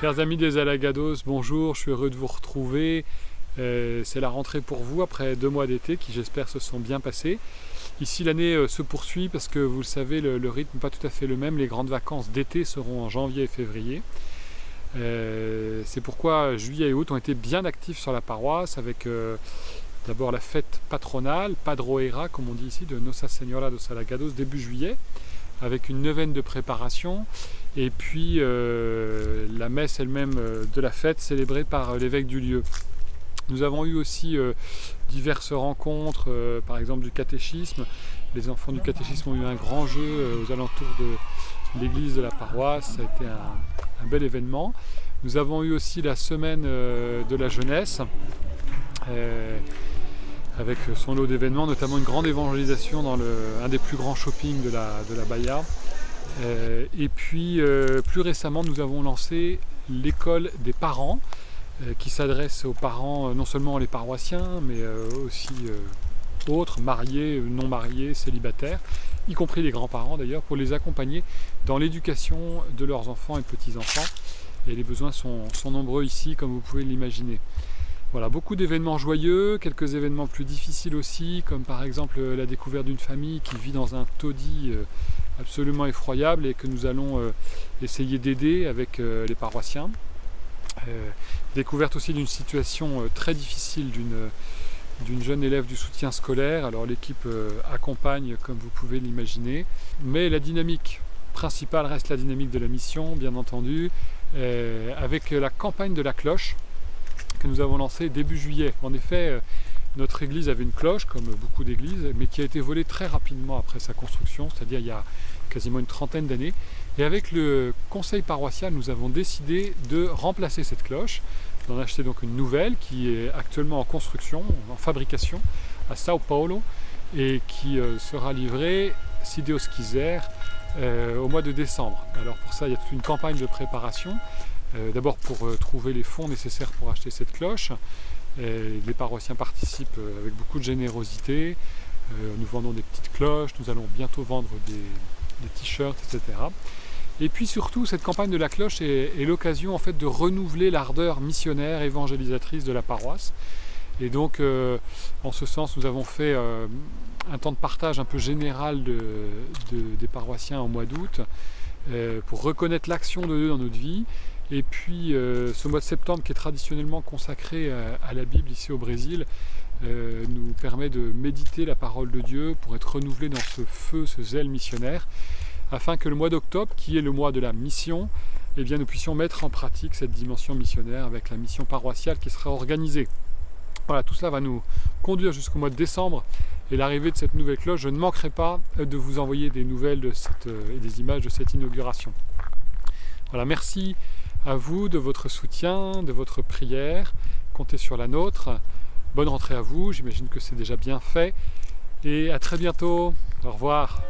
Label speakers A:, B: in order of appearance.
A: Chers amis des Alagados, bonjour, je suis heureux de vous retrouver. C'est la rentrée pour vous après 2 mois d'été qui j'espère se sont bien passés. Ici l'année se poursuit parce que vous le savez, le rythme n'est pas tout à fait le même. Les grandes vacances d'été seront en janvier et février. C'est pourquoi juillet et août ont été bien actifs sur la paroisse avec d'abord la fête patronale, Padroeira comme on dit ici, de Nossa Senhora dos Alagados début juillet, avec une neuvaine de préparation et puis la messe elle-même de la fête célébrée par l'évêque du lieu. Nous avons eu aussi diverses rencontres, par exemple du catéchisme. Les enfants du catéchisme ont eu un grand jeu aux alentours de l'église de la paroisse. Ça a été un bel événement. Nous avons eu aussi la semaine de la jeunesse, avec son lot d'événements, notamment une grande évangélisation dans un des plus grands shoppings de la Bahia. Et puis plus récemment, nous avons lancé l'école des parents, qui s'adresse aux parents, non seulement les paroissiens, mais aussi autres, mariés, non mariés, célibataires, y compris les grands-parents d'ailleurs, pour les accompagner dans l'éducation de leurs enfants et petits-enfants. Et les besoins sont nombreux ici, comme vous pouvez l'imaginer. Voilà, beaucoup d'événements joyeux, quelques événements plus difficiles aussi, comme par exemple la découverte d'une famille qui vit dans un taudis absolument effroyable et que nous allons essayer d'aider avec les paroissiens. Découverte aussi d'une situation très difficile d'une jeune élève du soutien scolaire. Alors l'équipe accompagne comme vous pouvez l'imaginer, mais la dynamique principale reste la dynamique de la mission, bien entendu, avec la campagne de la cloche que nous avons lancée début juillet. En effet, notre église avait une cloche, comme beaucoup d'églises, mais qui a été volée très rapidement après sa construction, c'est-à-dire il y a quasiment une trentaine d'années. Et avec le conseil paroissial, nous avons décidé de remplacer cette cloche, d'en acheter donc une nouvelle qui est actuellement en construction, en fabrication à Sao Paulo et qui sera livrée, si Deus quiser, au mois de décembre. Alors pour ça, il y a toute une campagne de préparation. D'abord pour trouver les fonds nécessaires pour acheter cette cloche. Les paroissiens participent avec beaucoup de générosité. Nous vendons des petites cloches, nous allons bientôt vendre des t-shirts, etc. Et puis surtout, cette campagne de la cloche est l'occasion en fait de renouveler l'ardeur missionnaire, évangélisatrice de la paroisse. Et donc, en ce sens, nous avons fait un temps de partage un peu général des paroissiens au mois d'août pour reconnaître l'action de Dieu dans notre vie. Et puis, ce mois de septembre qui est traditionnellement consacré à la Bible ici au Brésil, nous permet de méditer la parole de Dieu pour être renouvelé dans ce feu, ce zèle missionnaire, afin que le mois d'octobre, qui est le mois de la mission, eh bien, nous puissions mettre en pratique cette dimension missionnaire avec la mission paroissiale qui sera organisée. Voilà, tout cela va nous conduire jusqu'au mois de décembre et l'arrivée de cette nouvelle cloche. Je ne manquerai pas de vous envoyer des nouvelles et des images de cette inauguration. Voilà, merci à vous de votre soutien, de votre prière. Comptez sur la nôtre. Bonne rentrée à vous, j'imagine que c'est déjà bien fait. Et à très bientôt. Au revoir.